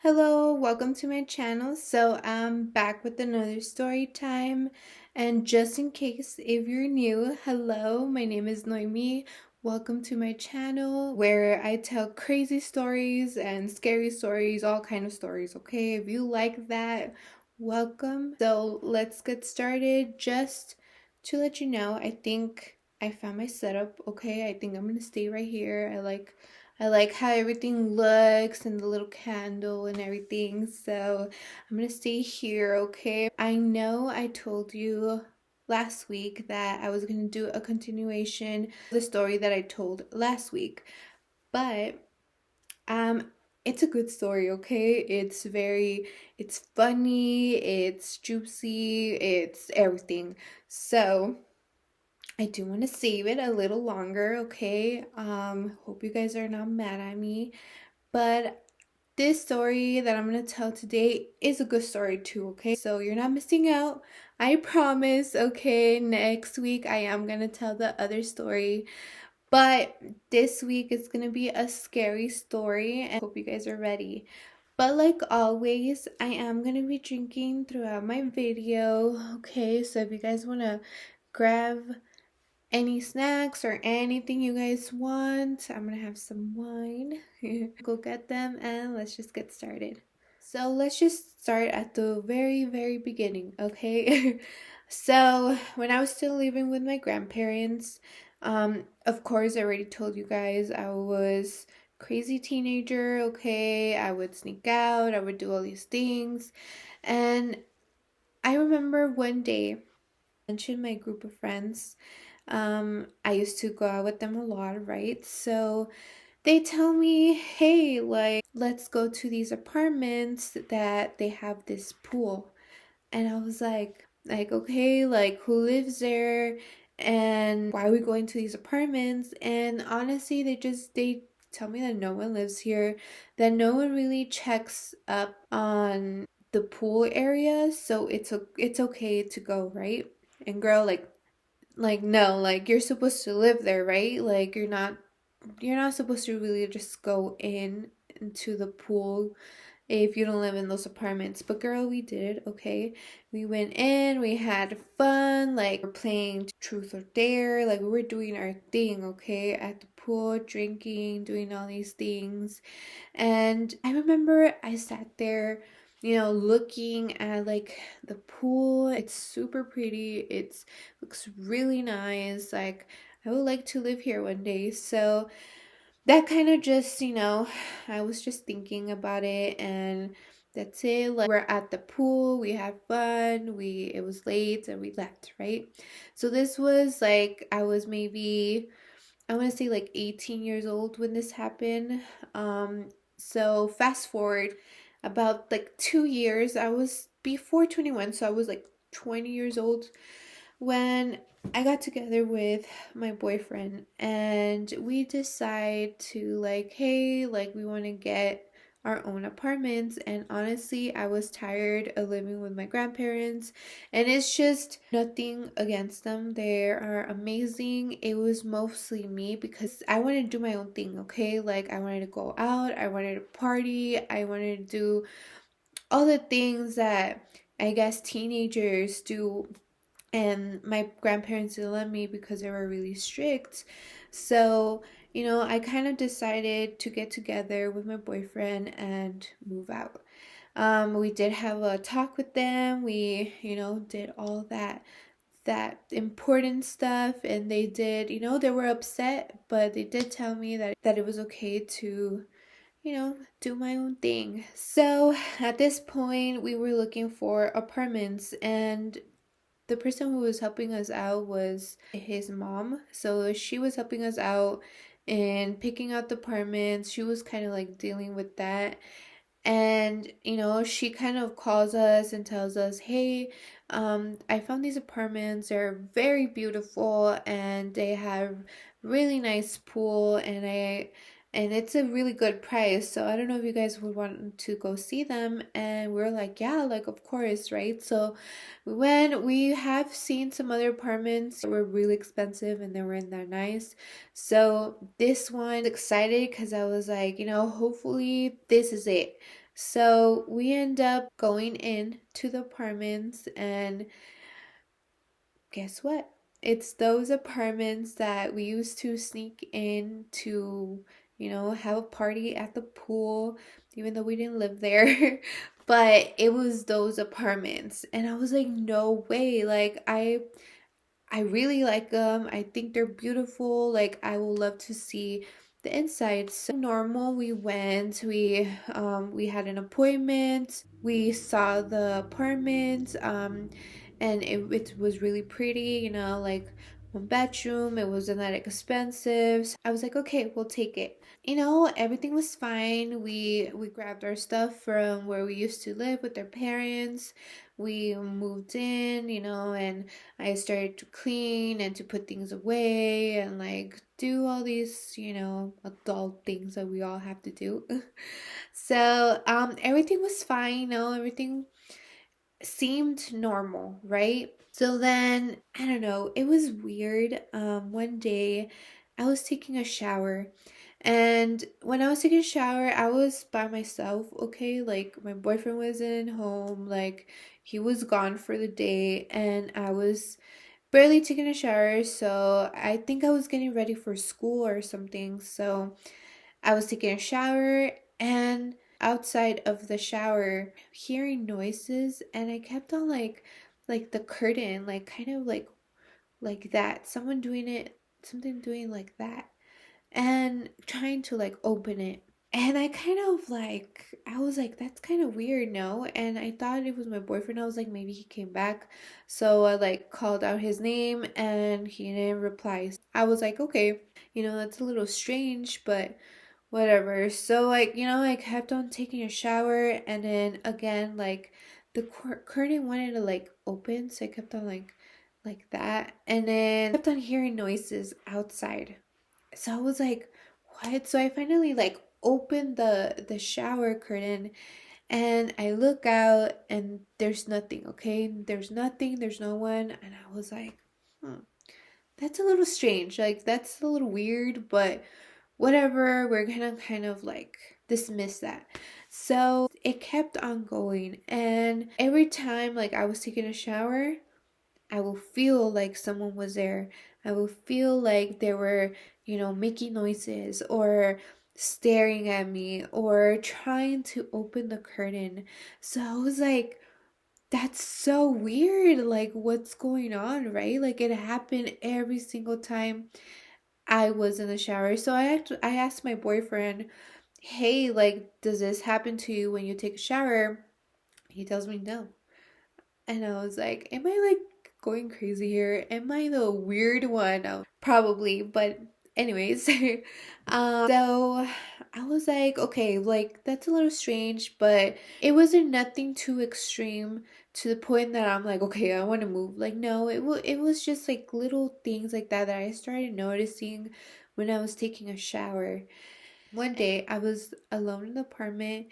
Hello, welcome to my channel. So I'm back with another story time. And just in case if you're new, hello, my name is Noemi. Welcome to my channel where I tell crazy stories and scary stories, all kind of stories, okay? If you like that, welcome. So let's get started. Just to let you know, I think I found my setup, okay? I think I'm gonna stay right here. I like how everything looks and the little candle and everything. So I'm gonna stay here, okay? I know I told you last week that I was gonna do a continuation of the story that I told last week, but um it's a good story, okay? It's funny, it's juicy, it's everything. So I do want to save it a little longer, okay? Hope you guys are not mad at me. But this story that I'm going to tell today is a good story too, okay? So you're not missing out. I promise, okay? Next week I am going to tell the other story. But this week it's going to be a scary story and I hope you guys are ready. But like always, I am going to be drinking throughout my video, okay? So if you guys want to grab any snacks or anything you guys want, I'm gonna have some wine. Go get them and let's just get started. So let's just start at the very beginning, okay? So when I was still living with my grandparents, of course I already told you guys I was crazy teenager, okay? I would sneak out, I would do all these things. And I remember one day mentioned my group of friends. I used to go out with them a lot, right? So they tell me, hey, like, let's go to these apartments that they have this pool. And I was like, okay, like, who lives there? And why are we going to these apartments? And honestly, they tell me that no one lives here, that no one really checks up on the pool area, so it's okay to go, right? And girl, like no, like you're supposed to live there, right? Like you're not supposed to really just go into the pool if you don't live in those apartments. But girl, we did, okay? We went in, we had fun, like we're playing truth or dare, like we were doing our thing, okay? At the pool, drinking, doing all these things. And I remember I sat there, looking at like the pool. It's super pretty. It's looks really nice. Like I would like to live here one day. So that kind of just, I was just thinking about it and that's it. Like we're at the pool, we had fun, it was late and we left, right? So this was like I was maybe I want to say like 18 years old when this happened. So fast forward about like 2 years, I was before 21, so I was like 20 years old when I got together with my boyfriend and we decide to like, hey, like we want to get our own apartments. And honestly, I was tired of living with my grandparents, and it's just nothing against them. They are amazing. It was mostly me because I wanted to do my own thing, okay? Like I wanted to go out, I wanted to party, I wanted to do all the things that I guess teenagers do, and my grandparents didn't let me because they were really strict. So, I kind of decided to get together with my boyfriend and move out. We did have a talk with them. We, did all that important stuff, and they did, they were upset, but they did tell me that it was okay to do my own thing. So at this point, we were looking for apartments, and the person who was helping us out was his mom. So she was helping us out and picking out the apartments. She was kind of like dealing with that. And, she kind of calls us and tells us, hey, I found these apartments. They're very beautiful and they have really nice pool, and it's a really good price. So I don't know if you guys would want to go see them. And we're like, yeah, like of course, right? So we have seen some other apartments that were really expensive and they weren't that nice. So this one excited because I was like, hopefully this is it. So we end up going in to the apartments, and guess what? It's those apartments that we used to sneak in to, have a party at the pool, even though we didn't live there. But it was those apartments. And I was like, no way. Like, I really like them. I think they're beautiful. Like, I will love to see the inside. So normal, we went. We had an appointment. We saw the apartment. And it was really pretty, like one bedroom. It wasn't that expensive. So I was like, okay, we'll take it. Everything was fine. We grabbed our stuff from where we used to live with their parents. We moved in, and I started to clean and to put things away and like do all these, adult things that we all have to do. So, everything was fine, everything seemed normal, right? So then, I don't know, it was weird. One day I was taking a shower, and when I was taking a shower, I was by myself, okay? Like my boyfriend wasn't home, like he was gone for the day, and I was barely taking a shower, so I think I was getting ready for school or something. So I was taking a shower, and outside of the shower hearing noises, and I kept on like the curtain, like kind of like that. Someone doing it, something doing like that. And trying to like open it. And I kind of like, I was like, that's kind of weird, no? And I thought it was my boyfriend. I was like, maybe he came back. So I like called out his name and he didn't reply. I was like, okay, that's a little strange, but whatever. So like, I kept on taking a shower, and then again, like the curtain wanted to like open. So I kept on like that. And then I kept on hearing noises outside. So I was like, what? So I finally like opened the shower curtain, and I look out and there's nothing, okay? There's nothing, there's no one. And I was like, hmm, that's a little strange. Like that's a little weird, but whatever, we're gonna kind of like dismiss that. So it kept on going, and every time like I was taking a shower, I will feel like someone was there. I will feel like they were, making noises or staring at me or trying to open the curtain. So I was like, that's so weird. Like, what's going on, right? Like, it happened every single time I was in the shower. So I asked my boyfriend, hey, like, does this happen to you when you take a shower? He tells me no. And I was like, am I like going crazy here? Am I the weird one? Probably, but anyways. So I was like, okay, like that's a little strange, but it wasn't nothing too extreme to the point that I'm like, okay, I want to move. Like no, it was just like little things like that that I started noticing when I was taking a shower. One day I was alone in the apartment,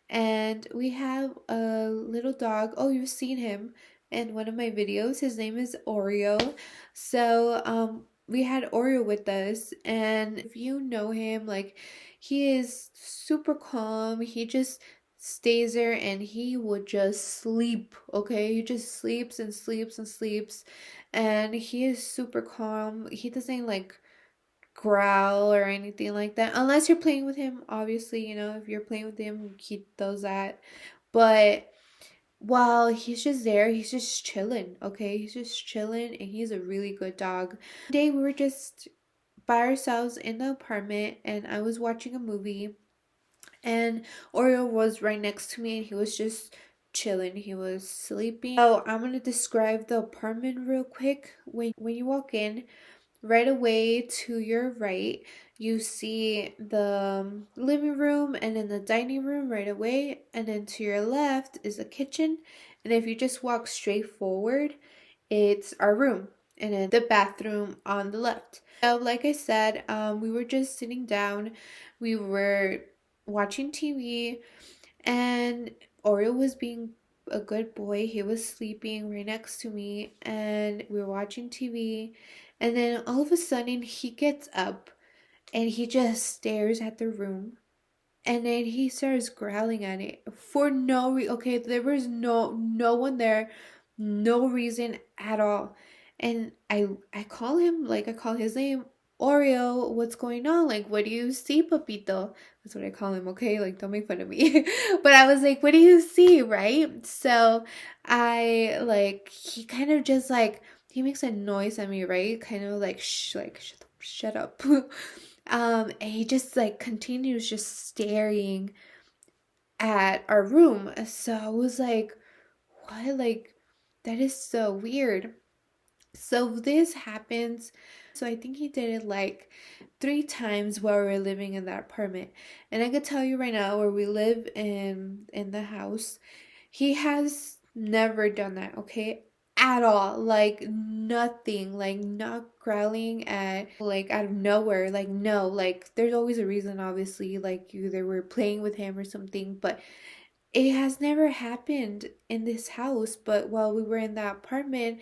and we have a little dog. Oh, you've seen him in one of my videos. His name is Oreo. So, we had Oreo with us, and if you know him, like he is super calm. He just stays there and he would just sleep, okay? He just sleeps and sleeps and sleeps. And he is super calm. He doesn't like growl or anything like that unless you're playing with him, obviously. If you're playing with him, he does that. But while he's just there, he's just chilling, okay? He's just chilling, and he's a really good dog. One day we were just by ourselves in the apartment, and I was watching a movie, and Oreo was right next to me, and he was just chilling. He was sleeping. So I'm gonna describe the apartment real quick. When you walk in, right away to your right, you see the living room and then the dining room right away. And then to your left is the kitchen. And if you just walk straight forward, it's our room. And then the bathroom on the left. So, like I said, we were just sitting down. We were watching TV, and Oreo was being a good boy. He was sleeping right next to me, and we were watching TV. And then all of a sudden, he gets up and he just stares at the room. and then he starts growling at it for no reason. Okay, there was no one there, no reason at all. And I call him, like, I call his name, Oreo, what's going on? Like, what do you see, Papito? That's what I call him, okay? Like, don't make fun of me. But I was like, what do you see, right? So I, like, he kind of just like, he makes a noise at me, right? Kind of like, shut up. And he just like continues just staring at our room. So I was like, what? Like, that is so weird. So this happens. So I think he did it like 3 times while we were living in that apartment. And I could tell you right now, where we live in the house, he has never done that, okay? At all. Like nothing. Like not growling at like out of nowhere. Like no, like there's always a reason, obviously, like you either were playing with him or something, but it has never happened in this house. But while we were in that apartment,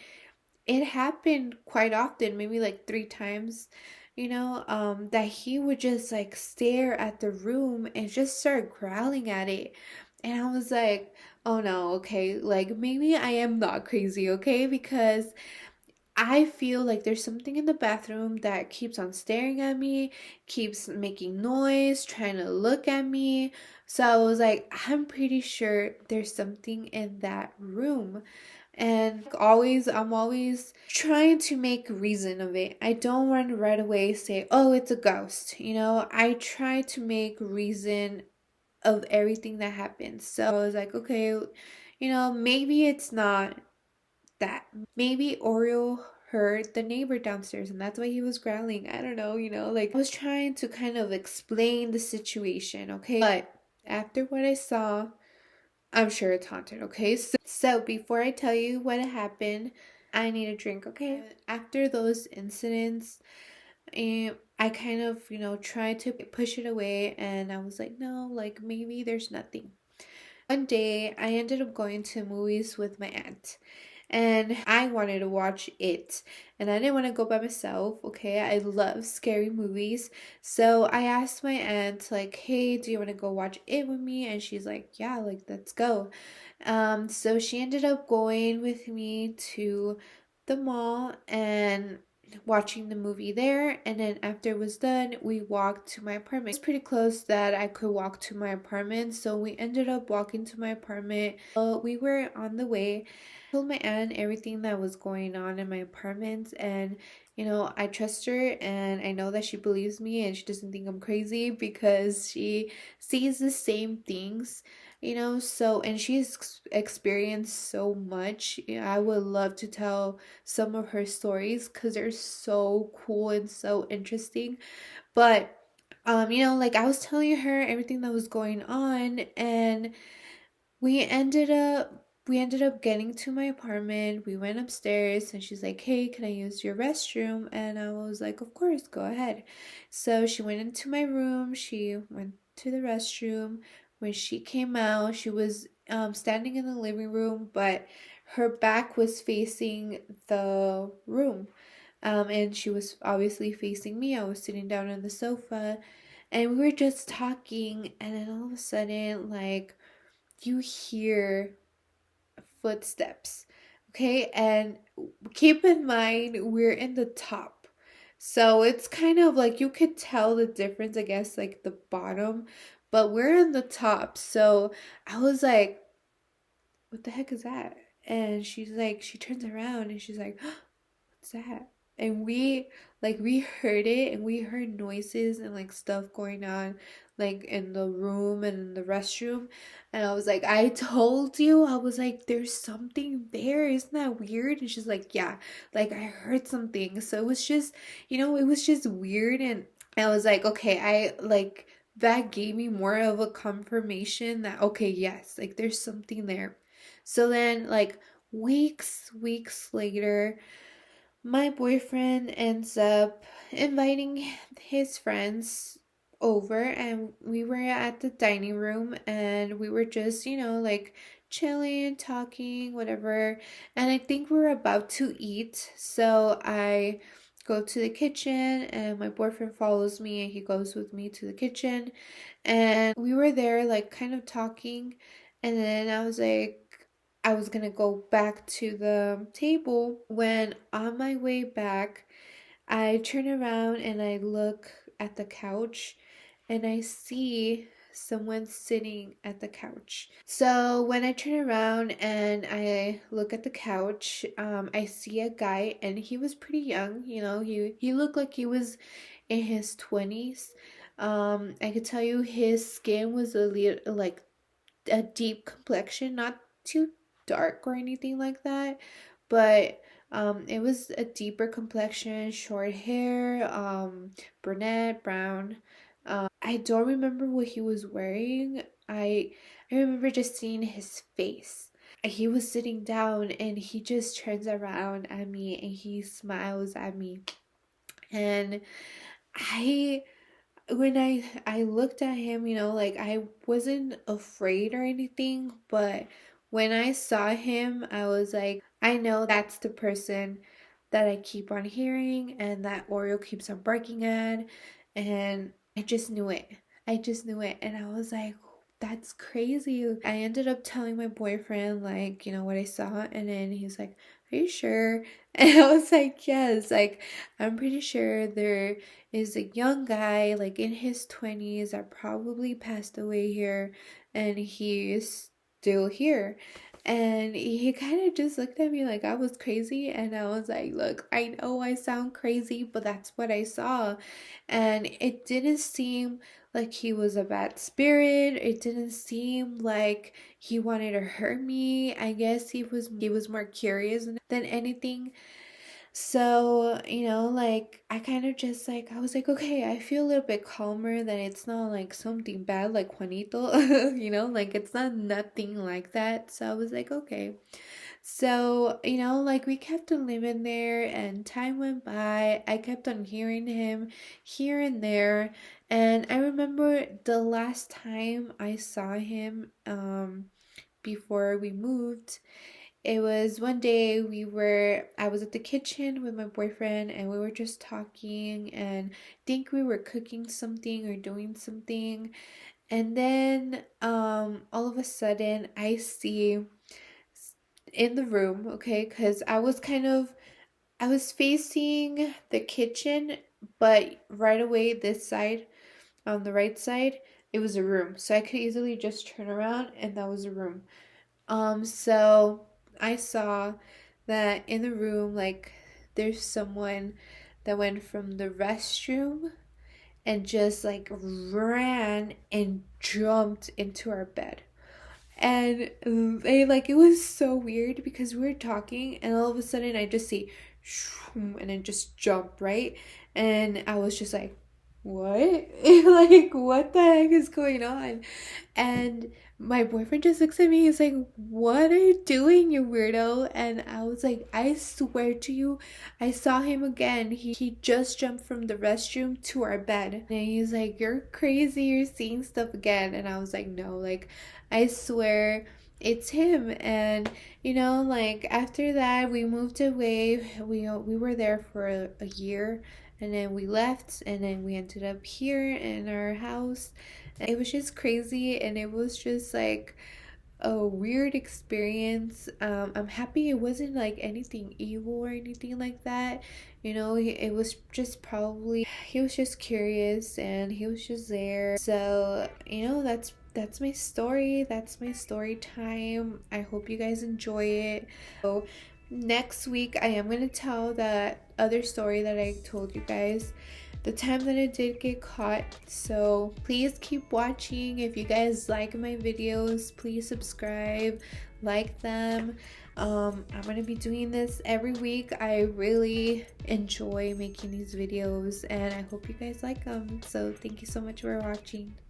it happened quite often, maybe like 3 times, that he would just like stare at the room and just start growling at it. And I was like, oh no, okay, like maybe I am not crazy, okay? Because I feel like there's something in the bathroom that keeps on staring at me, keeps making noise, trying to look at me. So I was like, I'm pretty sure there's something in that room. And I'm always trying to make reason of it. I don't want to right away say, oh, it's a ghost. I try to make reason of everything that happens. So I was like, okay, maybe it's not that. Maybe Oreo heard the neighbor downstairs and that's why he was growling. I don't know, like I was trying to kind of explain the situation, okay? But after what I saw, I'm sure it's haunted, okay? So before I tell you what happened, I need a drink, okay? After those incidents, I kind of, tried to push it away and I was like, no, like maybe there's nothing. One day, I ended up going to movies with my aunt, and I wanted to watch it, and I didn't want to go by myself. Okay, I love scary movies, so I asked my aunt, like, "Hey, do you want to go watch it with me?" And she's like, "Yeah, like let's go." So she ended up going with me to the mall and watching the movie there, and then after it was done we walked to my apartment. It was pretty close that I could walk to my apartment, so we ended up walking to my apartment. We were on the way. I told my aunt everything that was going on in my apartment, and I trust her and I know that she believes me and she doesn't think I'm crazy because she sees the same things, so, and she's experienced so much. I would love to tell some of her stories because they're so cool and so interesting. But like I was telling her everything that was going on, and we ended up getting to my apartment. We went upstairs and she's like, "Hey, can I use your restroom?" And I was like, "Of course, go ahead." So she went into my room, she went to the restroom. When she came out, she was standing in the living room, but her back was facing the room. And she was obviously facing me. I was sitting down on the sofa and we were just talking, and then all of a sudden, like, you hear footsteps. Okay, and keep in mind we're in the top. So it's kind of like you could tell the difference, I guess, like the bottom, but we're in the top. So I was like, what the heck is that? And she's like, she turns around and she's like, what's that? And we heard it, and we heard noises and like stuff going on like in the room and in the restroom. And I was like, I told you, I was like, there's something there, isn't that weird? And she's like, yeah, like I heard something. So it was just, it was just weird. And I was like, okay, I like that gave me more of a confirmation that okay, yes, like there's something there. So then, like, weeks later, my boyfriend ends up inviting his friends over, and we were at the dining room and we were just, like chilling, talking, whatever. And I think we were about to eat. So I go to the kitchen, and my boyfriend follows me and he goes with me to the kitchen. And we were there, like, kind of talking. And then I was like, I was gonna go back to the table. When on my way back, I turn around and I look at the couch and I see someone sitting at the couch. So when I turn around and I look at the couch, I see a guy, and he was pretty young. He looked like he was in his 20s. I could tell you his skin was a little like a deep complexion, not too dark or anything like that, but it was a deeper complexion, short hair, brunette, brown. I don't remember what he was wearing. I remember just seeing his face. He was sitting down and he just turns around at me and he smiles at me. And I when I looked at him, like, I wasn't afraid or anything, but when I saw him, I was like, I know that's the person that I keep on hearing and that Oreo keeps on barking at, and I just knew it. I just knew it, and I was like, that's crazy. I ended up telling my boyfriend, like, what I saw, and then he's like, are you sure? And I was like, yes, like, I'm pretty sure there is a young guy, like in his 20s, that probably passed away here, and he is still here. And he kind of just looked at me like I was crazy, and I was like, look, I know I sound crazy, but that's what I saw. And it didn't seem like he was a bad spirit. It didn't seem like he wanted to hurt me. I guess he was more curious than anything. So, like, I kind of just like, I was like, okay, I feel a little bit calmer, that it's not like something bad like Juanito, like it's not nothing like that. So I was like, okay. So, like, we kept on living there and time went by. I kept on hearing him here and there. And I remember the last time I saw him, before we moved, it was one day I was at the kitchen with my boyfriend and we were just talking, and I think we were cooking something or doing something. And then all of a sudden I see in the room, okay, cuz I was facing the kitchen, but right away this side, on the right side, it was a room. So I could easily just turn around and that was a room. So I saw that in the room, like, there's someone that went from the restroom and just like ran and jumped into our bed. And it was so weird because we were talking and all of a sudden I just see shoom, and then just jump, right? And I was just like, what? Like, what the heck is going on? And my boyfriend just looks at me. He's like, what are you doing, you weirdo? And I was like, I swear to you, I saw him again. He just jumped from the restroom to our bed. And he's like, you're crazy. You're seeing stuff again. And I was like, no, like, I swear it's him. And, like, after that, we moved away. We were there for a year. And then we left, and then we ended up here in our house. It was just crazy, and it was just like a weird experience. I'm happy it wasn't like anything evil or anything like that. It was just probably he was just curious and he was just there. So, that's my story. That's my story time. I hope you guys enjoy it. So next week I am gonna tell that other story that I told you guys, the time that I did get caught. So please keep watching. If you guys like my videos, please subscribe, like them. I'm gonna be doing this every week. I really enjoy making these videos and I hope you guys like them. So thank you so much for watching.